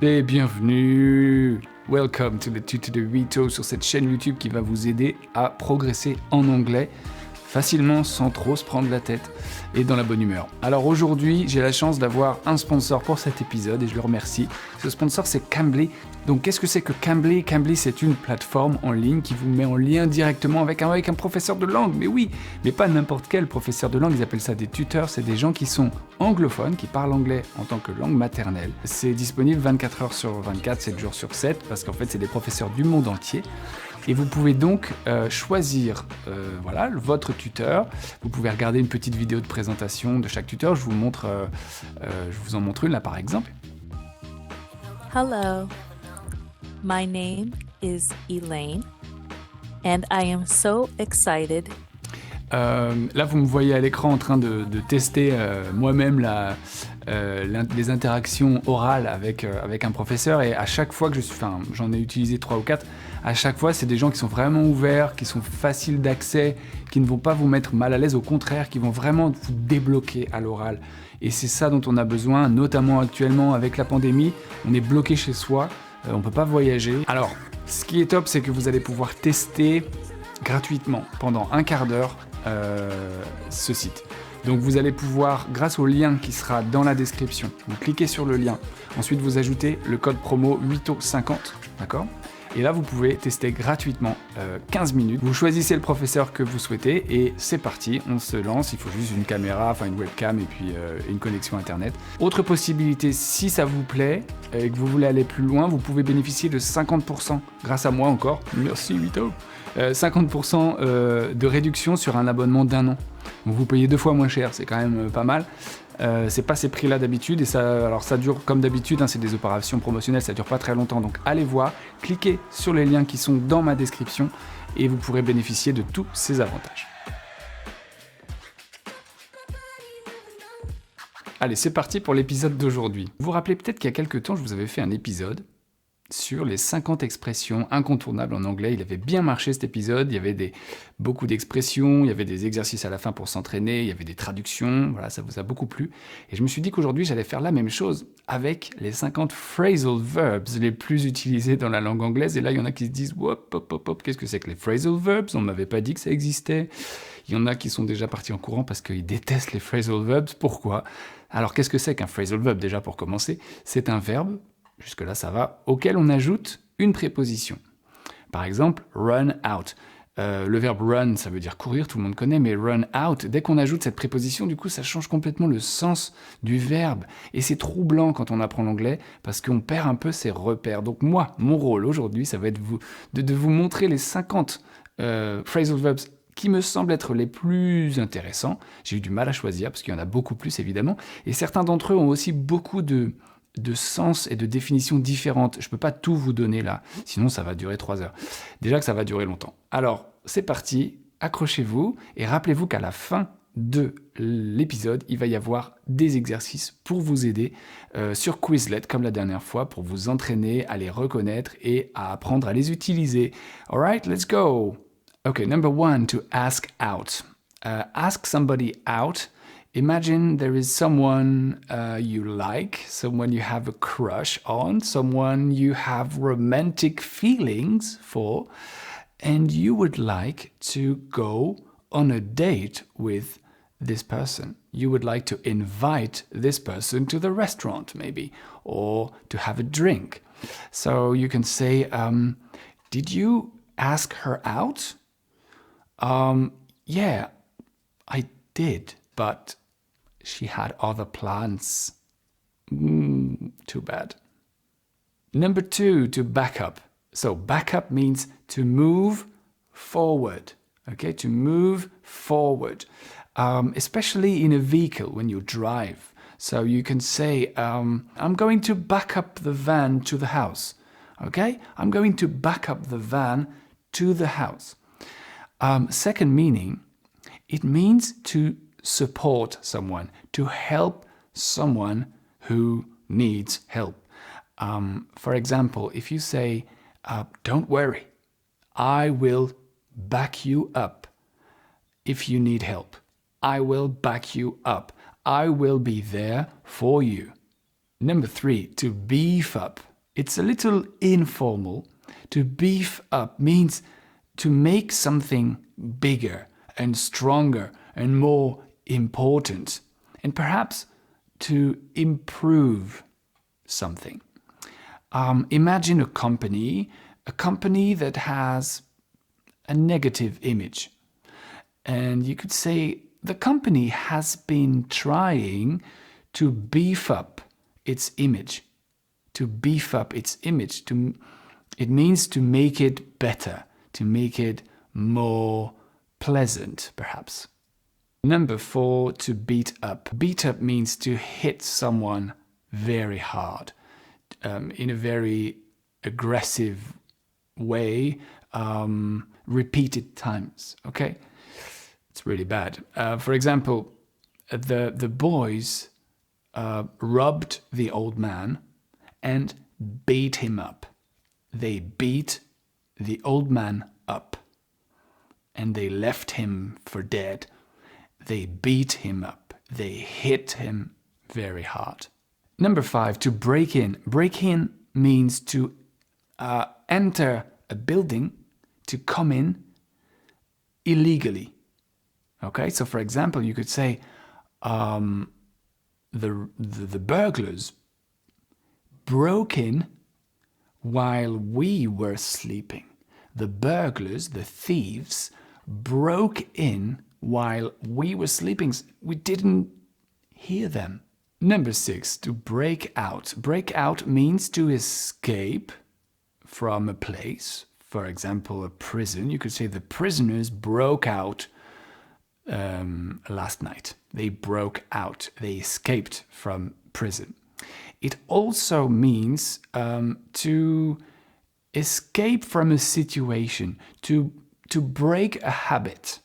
Et bienvenue! Welcome to the tuto de Huito sur cette chaîne YouTube qui va vous aider à progresser en anglais facilement sans trop se prendre la tête et dans la bonne humeur. Alors aujourd'hui, j'ai la chance d'avoir un sponsor pour cet épisode et je le remercie. Ce sponsor, c'est Cambly. Donc qu'est-ce que c'est que Cambly? Cambly, c'est une plateforme en ligne qui vous met en lien directement avec un professeur de langue. Mais oui, mais pas n'importe quel professeur de langue, ils appellent ça des tuteurs. C'est des gens qui sont anglophones, qui parlent anglais en tant que langue maternelle. C'est disponible 24 heures sur 24, 7 jours sur 7, parce qu'en fait, c'est des professeurs du monde entier. Et vous pouvez donc choisir votre tuteur. Vous pouvez regarder une petite vidéo de présentation de chaque tuteur. Je vous en montre une là par exemple. Hello, my name is Elaine, and I am so excited. Là, vous me voyez à l'écran en train de tester moi-même les interactions orales avec un professeur, et à chaque fois que j'en ai utilisé 3 ou 4, à chaque fois, c'est des gens qui sont vraiment ouverts, qui sont faciles d'accès, qui ne vont pas vous mettre mal à l'aise, au contraire, qui vont vraiment vous débloquer à l'oral. Et c'est ça dont on a besoin, notamment actuellement avec la pandémie. On est bloqué chez soi, on ne peut pas voyager. Alors, ce qui est top, c'est que vous allez pouvoir tester gratuitement pendant un quart d'heure ce site. Donc vous allez pouvoir, grâce au lien qui sera dans la description, vous cliquez sur le lien, ensuite vous ajoutez le code promo Huito50, d'accord ? Et là vous pouvez tester gratuitement 15 minutes. Vous choisissez le professeur que vous souhaitez et c'est parti, on se lance. Il faut juste une caméra, enfin une webcam et puis une connexion internet. Autre possibilité, si ça vous plaît et que vous voulez aller plus loin, vous pouvez bénéficier de 50%, grâce à moi encore, merci Huito, 50% de réduction sur un abonnement d'1 an. Donc vous payez 2 fois moins cher, c'est quand même pas mal. C'est pas ces prix-là d'habitude, et ça dure comme d'habitude, c'est des opérations promotionnelles, ça dure pas très longtemps, donc allez voir, cliquez sur les liens qui sont dans ma description et vous pourrez bénéficier de tous ces avantages. Allez, c'est parti pour l'épisode d'aujourd'hui. Vous vous rappelez peut-être qu'il y a quelques temps, je vous avais fait un épisode sur les 50 expressions incontournables en anglais. Il avait bien marché cet épisode, il y avait beaucoup d'expressions, il y avait des exercices à la fin pour s'entraîner, il y avait des traductions, voilà, ça vous a beaucoup plu. Et je me suis dit qu'aujourd'hui, j'allais faire la même chose avec les 50 phrasal verbs les plus utilisés dans la langue anglaise. Et là, il y en a qui se disent « Hop, qu'est-ce que c'est que les phrasal verbs? On ne m'avait pas dit que ça existait. » Il y en a qui sont déjà partis en courant parce qu'ils détestent les phrasal verbs. Pourquoi? Alors, qu'est-ce que c'est qu'un phrasal verb? Déjà, pour commencer, c'est un verbe, jusque-là ça va, auquel on ajoute une préposition. Par exemple, run out. Le verbe run, ça veut dire courir, tout le monde connaît, mais run out, dès qu'on ajoute cette préposition, du coup, ça change complètement le sens du verbe. Et c'est troublant quand on apprend l'anglais, parce qu'on perd un peu ses repères. Donc moi, mon rôle aujourd'hui, ça va être de vous montrer les 50 phrasal verbs qui me semblent être les plus intéressants. J'ai eu du mal à choisir, parce qu'il y en a beaucoup plus, évidemment. Et certains d'entre eux ont aussi beaucoup de sens et de définitions différentes. Je ne peux pas tout vous donner là, sinon ça va durer 3 heures. Déjà que ça va durer longtemps. Alors, c'est parti, accrochez-vous, et rappelez-vous qu'à la fin de l'épisode, il va y avoir des exercices pour vous aider sur Quizlet, comme la dernière fois, pour vous entraîner à les reconnaître et à apprendre à les utiliser. Alright, let's go! Okay, number 1, to ask out. Ask somebody out. Imagine there is someone you like, someone you have a crush on, someone you have romantic feelings for, and you would like to go on a date with this person. You would like to invite this person to the restaurant, maybe, or to have a drink. So you can say, did you ask her out? Yeah, I did, but she had other plans. Too bad. Number 2, to back up. So back up means to move forward. Okay, to move forward, especially in a vehicle when you drive. So you can say, I'm going to back up the van to the house. Okay, I'm going to back up the van to the house. Second meaning, it means to support someone, to help someone who needs help. For example, if you say, don't worry, I will back you up if you need help. I will back you up. I will be there for you. Number 3, to beef up. It's a little informal. To beef up means to make something bigger and stronger and more important, and perhaps to improve something. Imagine a company that has a negative image. And you could say the company has been trying to beef up its image. To beef up its image. It means to make it better, to make it more pleasant, perhaps. Number 4, to beat up. Beat up means to hit someone very hard, in a very aggressive way, repeated times, okay? It's really bad. For example, the boys robbed the old man and beat him up. They beat the old man up and they left him for dead. They beat him up. They hit him very hard. Number 5, to break in. Break in means to enter a building, to come in illegally. Okay, so for example, you could say the burglars broke in while we were sleeping. The burglars, the thieves, broke in while we were sleeping. We didn't hear them. Number 6, to break out. Break out means to escape from a place. For example, a prison. You could say the prisoners broke out last night. They broke out. They escaped from prison. It also means to escape from a situation, to break a habit,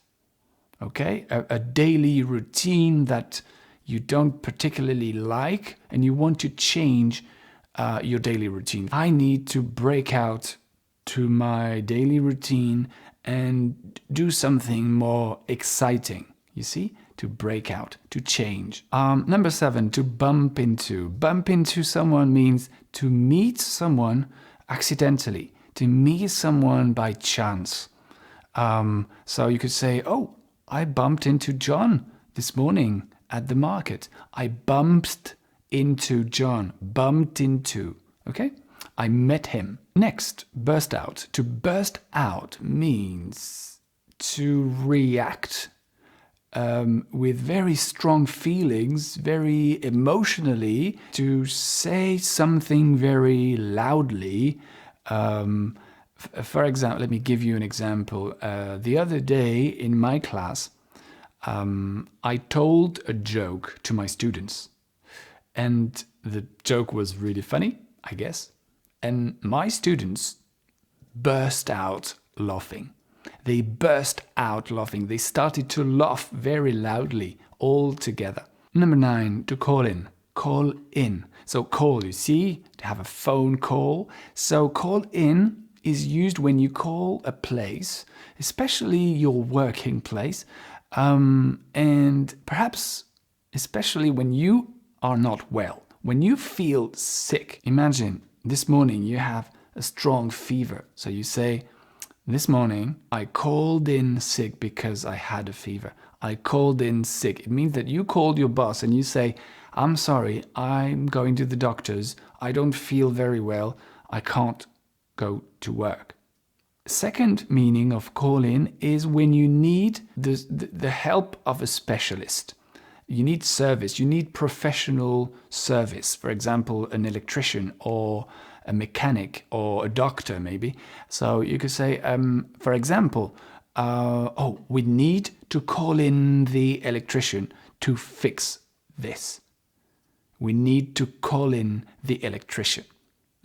okay? A daily routine that you don't particularly like and you want to change your daily routine. I need to break out to my daily routine and do something more exciting, you see? To break out, to change. Number 7, to bump into. Bump into someone means to meet someone accidentally, to meet someone by chance. So you could say, oh, I bumped into John this morning at the market. I bumped into John. Bumped into, okay? I met him. Next, burst out. To burst out means to react with very strong feelings, very emotionally, to say something very loudly. For example, let me give you an example. The other day in my class, I told a joke to my students. And the joke was really funny, I guess. And my students burst out laughing. They burst out laughing. They started to laugh very loudly, all together. Number 9, to call in. Call in. So call, you see, to have a phone call. So call in is used when you call a place, especially your working place, and perhaps especially when you are not well, when you feel sick. Imagine this morning you have a strong fever. So you say, this morning I called in sick because I had a fever. I called in sick. It means that you called your boss and you say, I'm sorry, I'm going to the doctor's. I don't feel very well. I can't go to work. Second meaning of call in is when you need the help of a specialist. You need service, you need professional service. For example, an electrician or a mechanic or a doctor maybe. So you could say, for example, we need to call in the electrician to fix this. We need to call in the electrician.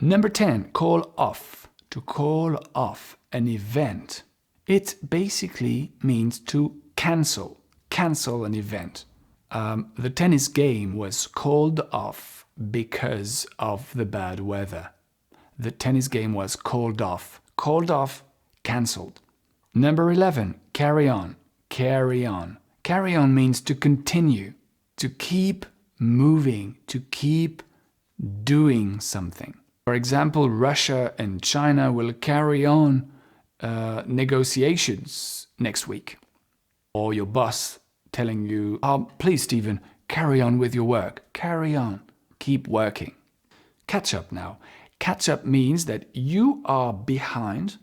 Number 10, call off. To call off an event. It basically means to cancel an event. The tennis game was called off because of the bad weather. The tennis game was called off. Called off, cancelled. Number 11, carry on. Carry on. Carry on means to continue, to keep moving, to keep doing something. For example, Russia and China will carry on negotiations next week. Or your boss telling you, oh, please, Stephen, carry on with your work. Carry on. Keep working. Catch up now. Catch up means that you are behind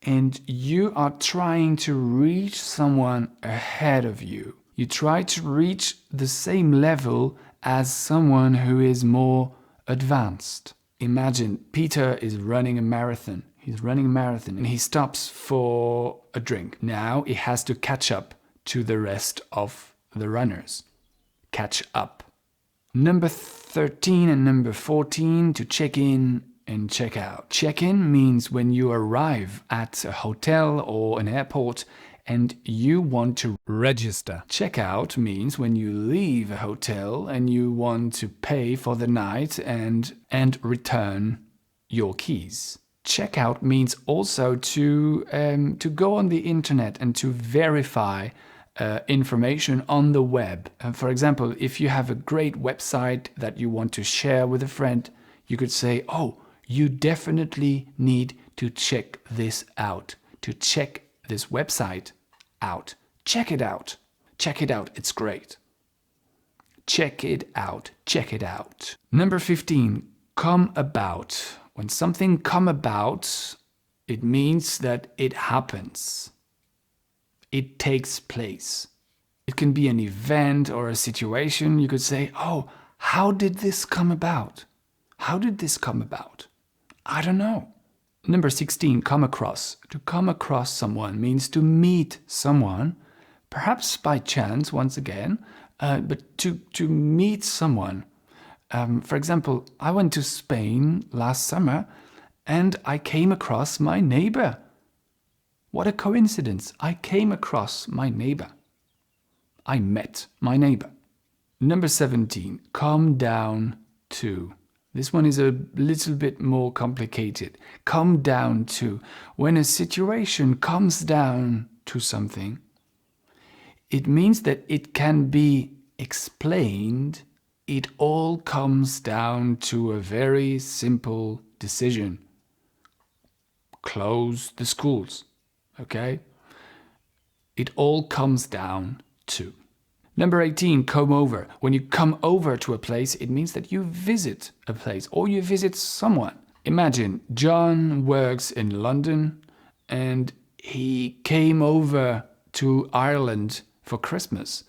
and you are trying to reach someone ahead of you. You try to reach the same level as someone who is more advanced. Imagine Peter is running a marathon. He's running a marathon and he stops for a drink. Now he has to catch up to the rest of the runners. Catch up. Number 13 and number 14, to check in and check out. Check in means when you arrive at a hotel or an airport and you want to register. Check out means when you leave a hotel and you want to pay for the night and return your keys. Check out means also to go on the internet and to verify information on the web. For example, if you have a great website that you want to share with a friend, you could say, oh, you definitely need to check this out. To check this website out. Check it out. Check it out. It's great. Check it out. Check it out. Number 15, come about. When something come about, it means that it happens. It takes place. It can be an event or a situation. You could say, oh, how did this come about? How did this come about? I don't know. Number 16, come across. To come across someone means to meet someone, perhaps by chance once again, but to meet someone. For example, I went to Spain last summer and I came across my neighbor. What a coincidence. I came across my neighbor. I met my neighbor. Number 17, come down to. This one is a little bit more complicated. Come down to. When a situation comes down to something, it means that it can be explained. It all comes down to a very simple decision. Close the schools. Okay? It all comes down to. Number 18, come over. When you come over to a place, it means that you visit a place or you visit someone. Imagine John works in London and he came over to Ireland for Christmas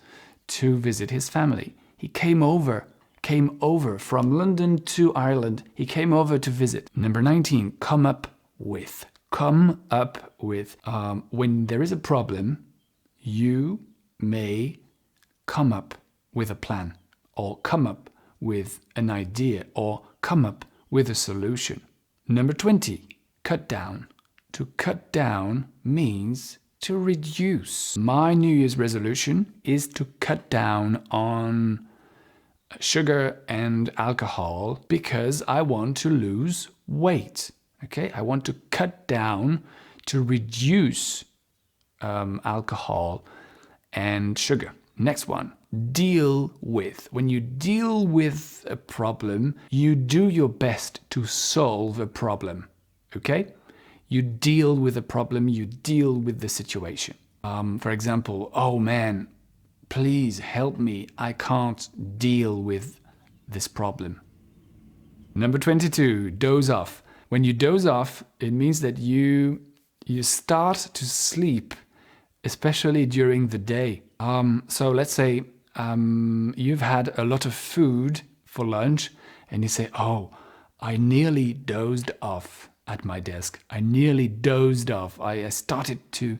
to visit his family. He came over from London to Ireland. He came over to visit. Number 19, come up with. Come up with. When there is a problem, you may come up with a plan, or come up with an idea, or come up with a solution. Number 20, cut down. To cut down means to reduce. My New Year's resolution is to cut down on sugar and alcohol because I want to lose weight. Okay, I want to cut down to reduce alcohol and sugar. Next one, deal with. When you deal with a problem, you do your best to solve a problem. Okay? You deal with a problem, you deal with the situation. For example, oh man, please help me. I can't deal with this problem. Number 22, doze off. When you doze off, it means that you start to sleep, especially during the day. So let's say you've had a lot of food for lunch and you say, oh, I nearly dozed off at my desk. I nearly dozed off. I started to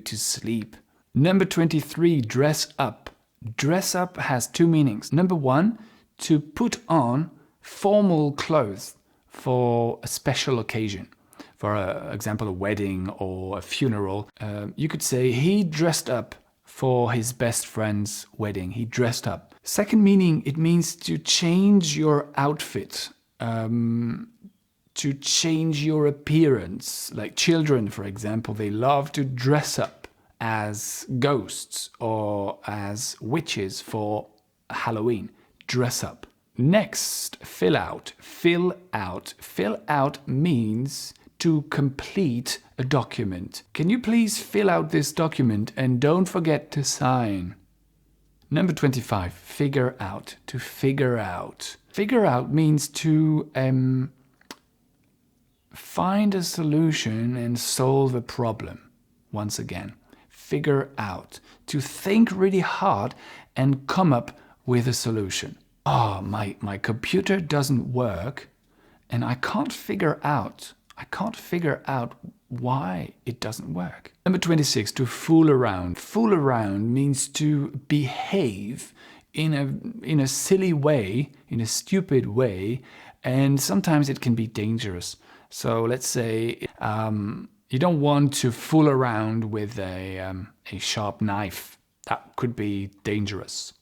sleep. Number 23, dress up. Dress up has two meanings. Number 1, to put on formal clothes for a special occasion. For example, a wedding or a funeral. You could say he dressed up for his best friend's wedding. He dressed up. Second meaning, it means to change your outfit, to change your appearance. Like children, for example, they love to dress up as ghosts or as witches for Halloween. Dress up. Next, fill out. Fill out. Fill out means to complete a document. Can you please fill out this document and don't forget to sign? Number 25, figure out. To figure out. Figure out means to find a solution and solve a problem. Once again, figure out. To think really hard and come up with a solution. Oh, my computer doesn't work and I can't figure out why it doesn't work. Number 26, to fool around. Fool around means to behave in a silly way, in a stupid way, and sometimes it can be dangerous. So let's say you don't want to fool around with a sharp knife. That could be dangerous.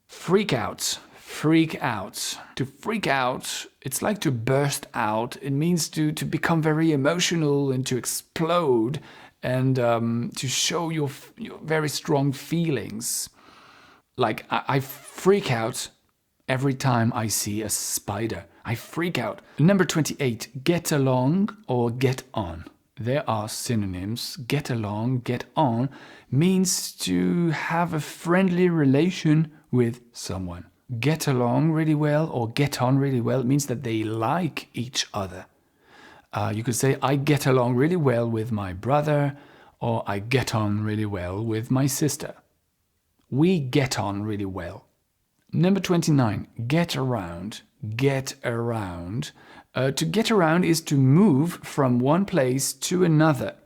Freak out. Freak out. To freak out, it's like to burst out. It means to become very emotional and to explode and to show your very strong feelings. Like I freak out every time I see a spider. I freak out. Number 28, get along or get on. There are synonyms. Get along, get on means to have a friendly relation with someone. Get along really well or get on really well means that they like each other. You could say, I get along really well with my brother, or I get on really well with my sister. We get on really well. Number 29, get around. Get around. To get around is to move from one place to another.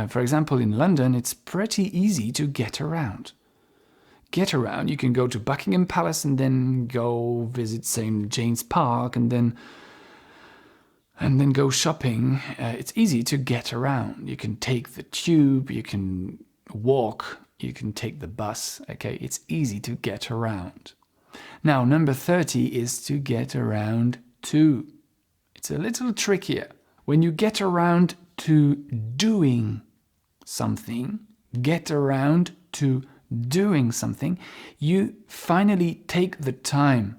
For example, in London, it's pretty easy to get around. Get around, you can go to Buckingham Palace and then go visit St. James Park and then go shopping. It's easy to get around. You can take the tube, you can walk, you can take the bus. Okay, it's easy to get around. Now, number 30 is to get around to. It's a little trickier. When you get around to doing something, get around to doing something, you finally take the time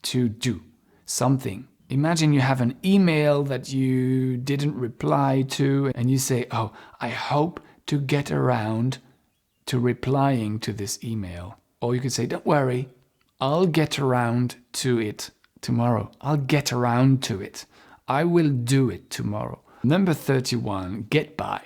to do something. Imagine you have an email that you didn't reply to and you say, oh, I hope to get around to replying to this email. Or you could say, don't worry, I'll get around to it tomorrow. I'll get around to it. I will do it tomorrow. Number 31, get by.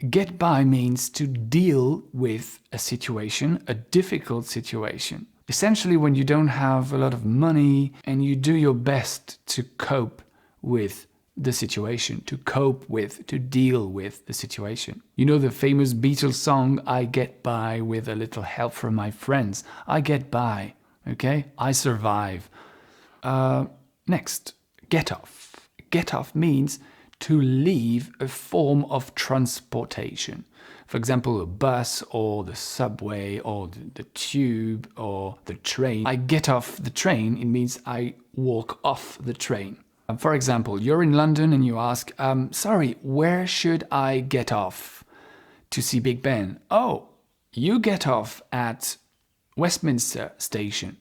Get by means to deal with a situation, a difficult situation. Essentially, when you don't have a lot of money and you do your best to cope with the situation, to deal with the situation. You know the famous Beatles song, I get by with a little help from my friends. I get by, okay? I survive. Next, get off. Get off means to leave a form of transportation. For example, a bus or the subway or the tube or the train. I get off the train, it means I walk off the train. For example, you're in London and you ask, sorry, where should I get off to see Big Ben? Oh, you get off at Westminster Station.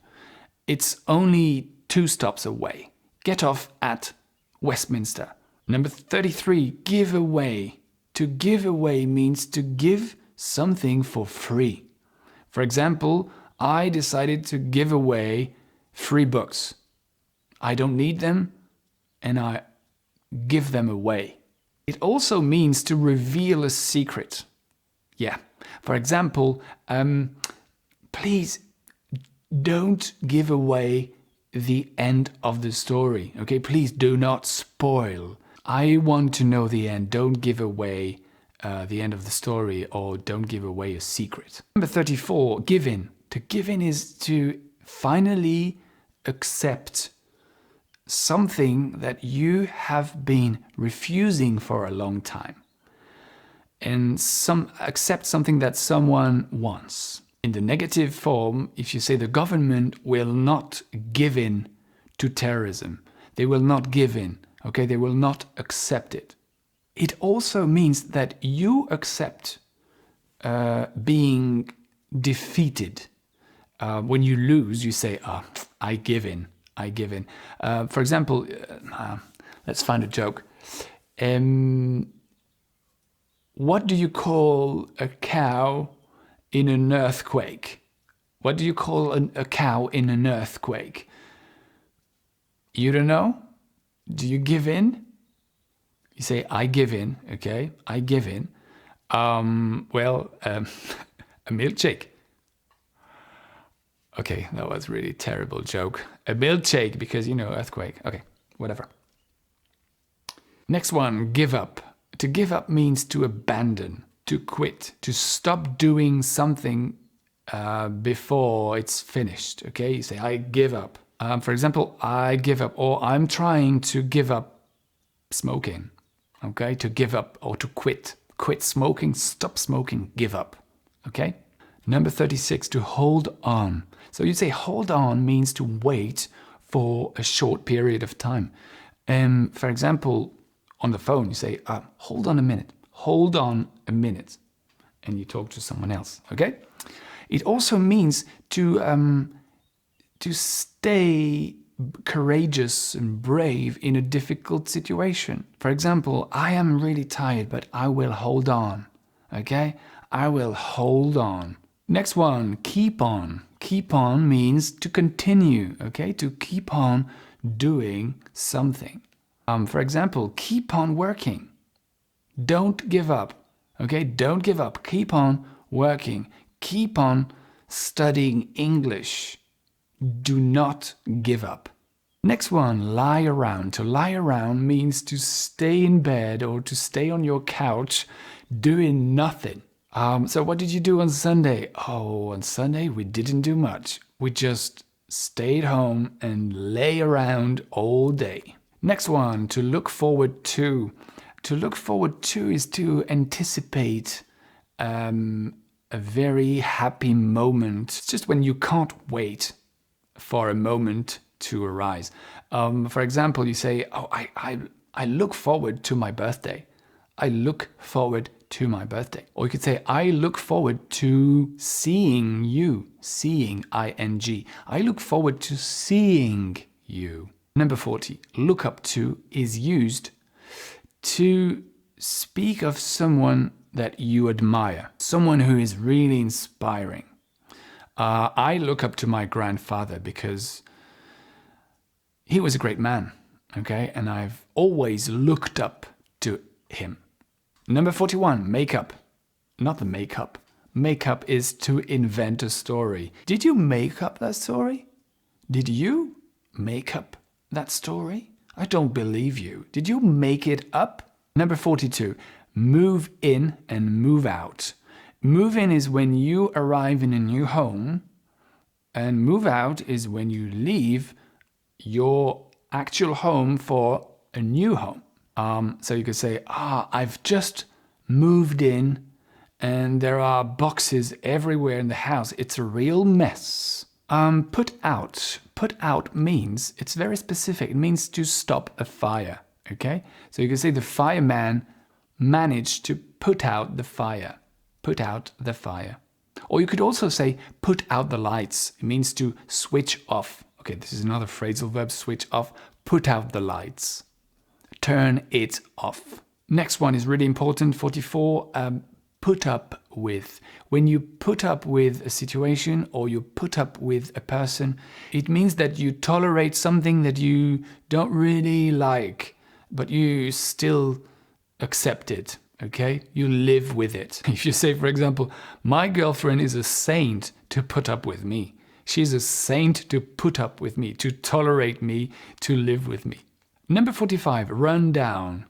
It's only 2 stops away. Get off at Westminster. Number 33, give away. To give away means to give something for free. For example, I decided to give away 3 books. I don't need them and I give them away. It also means to reveal a secret. Yeah. For example, please don't give away the end of the story. Okay, please do not spoil. I want to know the end. Don't give away the end of the story or don't give away a secret. Number 34, give in. To give in is to finally accept something that you have been refusing for a long time. And accept something that someone wants. In the negative form, if you say the government will not give in to terrorism, they will not give in. Okay, they will not accept it. It also means that you accept being defeated. When you lose, you say, I give in. I give in. For example, let's find a joke. What do you call a cow in an earthquake? What do you call a cow in an earthquake? You don't know? Do you give in? You say, I give in, okay? I give in. A milkshake. Okay, that was really terrible joke. A milkshake, because, earthquake. Okay, whatever. Next one, give up. To give up means to abandon, to quit, to stop doing something before it's finished, okay? You say, I give up. For example, I give up, or I'm trying to give up smoking, okay? To give up or to quit. Quit smoking, stop smoking, give up, okay? Number 36, to hold on. So you say hold on means to wait for a short period of time. For example, on the phone, you say, hold on a minute, hold on a minute. And you talk to someone else, okay? It also means to stay courageous and brave in a difficult situation. For example, I am really tired, but I will hold on, okay? I will hold on. Next one, keep on. Keep on means to continue, okay? To keep on doing something. For example, keep on working. Don't give up, okay? Don't give up. Keep on working. Keep on studying English. Do not give up. Next one, lie around. To lie around means to stay in bed or to stay on your couch doing nothing. So what did you do on Sunday? Oh, on Sunday we didn't do much. We just stayed home and lay around all day. Next one, to look forward to. To look forward to is to anticipate a very happy moment. It's just when you can't wait for a moment to arise. For example, you say, I look forward to my birthday. I look forward to my birthday. Or you could say, I look forward to seeing you. Seeing, I-N-G. I look forward to seeing you. Number 40, look up to is used to speak of someone that you admire. Someone who is really inspiring. I look up to my grandfather because he was a great man, okay? And I've always looked up to him. Number 41, makeup. Not the makeup. Makeup is to invent a story. Did you make up that story? Did you make up that story? I don't believe you. Did you make it up? Number 42, move in and move out. Move in is when you arrive in a new home, and move out is when you leave your actual home for a new home. So you could say, I've just moved in and there are boxes everywhere in the house. It's a real mess. Put out. Put out means, it's very specific. It means to stop a fire, okay? So you can say the fireman managed to put out the fire. Put out the fire. Or you could also say put out the lights. It means to switch off. Okay, this is another phrasal verb, switch off. Put out the lights. Turn it off. Next one is really important, 44, put up with. When you put up with a situation or you put up with a person, it means that you tolerate something that you don't really like, but you still accept it, okay? You live with it. If you say, for example, my girlfriend is a saint to put up with me. She's a saint to put up with me, to tolerate me, to live with me. Number 45, run down.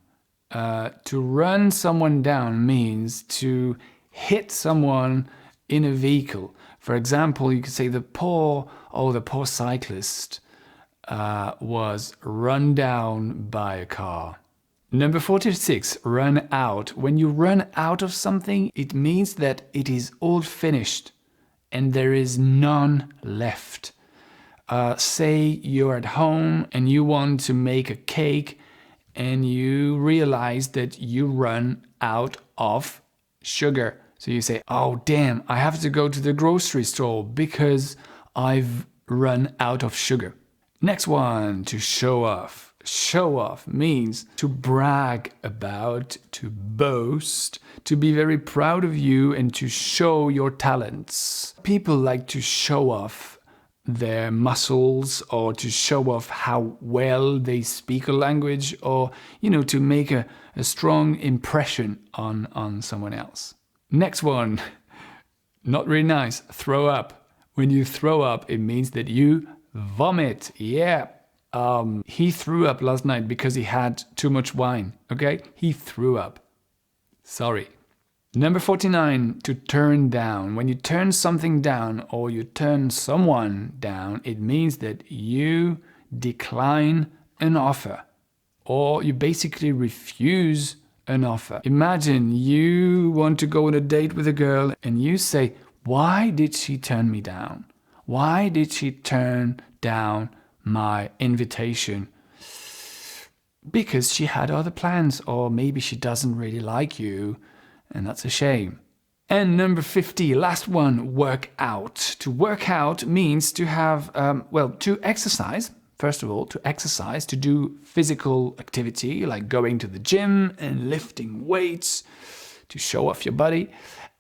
To run someone down means to hit someone in a vehicle. For example, you could say the poor cyclist was run down by a car. Number 46, run out. When you run out of something, it means that it is all finished and there is none left. Say you're at home and you want to make a cake and you realize that you run out of sugar. So you say, oh damn, I have to go to the grocery store because I've run out of sugar. Next one, to show off. Show off means to brag about, to boast, to be very proud of you and to show your talents. People like to show off their muscles or to show off how well they speak a language or, to make a strong impression on someone else. Next one, not really nice, throw up. When you throw up, it means that you vomit. Yeah. He threw up last night because he had too much wine, okay? He threw up. Sorry. Number 49, to turn down. When you turn something down or you turn someone down, it means that you decline an offer or you basically refuse an offer. Imagine you want to go on a date with a girl and you say, why did she turn me down? Why did she turn down my invitation? Because she had other plans, or maybe she doesn't really like you, and that's a shame. And number 50, last one, work out. To work out means to have, to exercise. First of all, to exercise, to do physical activity, like going to the gym and lifting weights, to show off your body.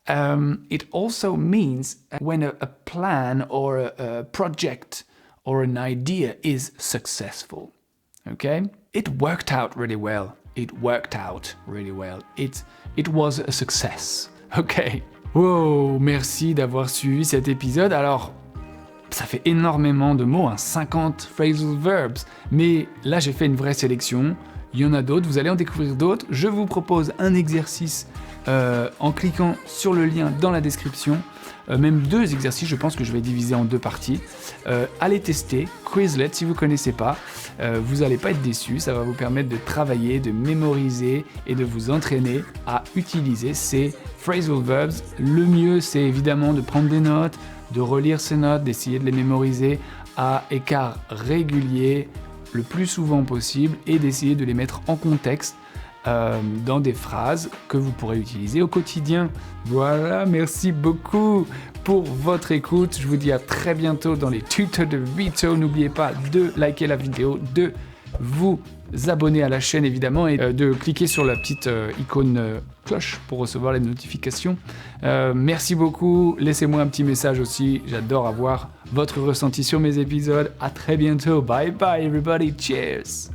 It also means when a plan or a project or an idea is successful. Okay? It worked out really well. It worked out really well. It was a success. Ok. Wow, merci d'avoir suivi cet épisode. Alors, ça fait énormément de mots, 50 phrasal verbs. Mais là, j'ai fait une vraie sélection. Il y en a d'autres, vous allez en découvrir d'autres. Je vous propose un exercice en cliquant sur le lien dans la description. Même 2 exercices, je pense que je vais diviser en 2 parties. Allez tester, Quizlet, si vous ne connaissez pas, vous n'allez pas être déçus, ça va vous permettre de travailler, de mémoriser et de vous entraîner à utiliser ces phrasal verbs. Le mieux, c'est évidemment de prendre des notes, de relire ces notes, d'essayer de les mémoriser à écart régulier le plus souvent possible et d'essayer de les mettre en contexte dans des phrases que vous pourrez utiliser au quotidien. Voilà, merci beaucoup pour votre écoute. Je vous dis à très bientôt dans les tutos de Huito. N'oubliez pas de liker la vidéo, de vous abonner à la chaîne évidemment et de cliquer sur la petite icône cloche pour recevoir les notifications. Merci beaucoup. Laissez-moi un petit message aussi. J'adore avoir votre ressenti sur mes épisodes. À très bientôt. Bye bye everybody. Cheers.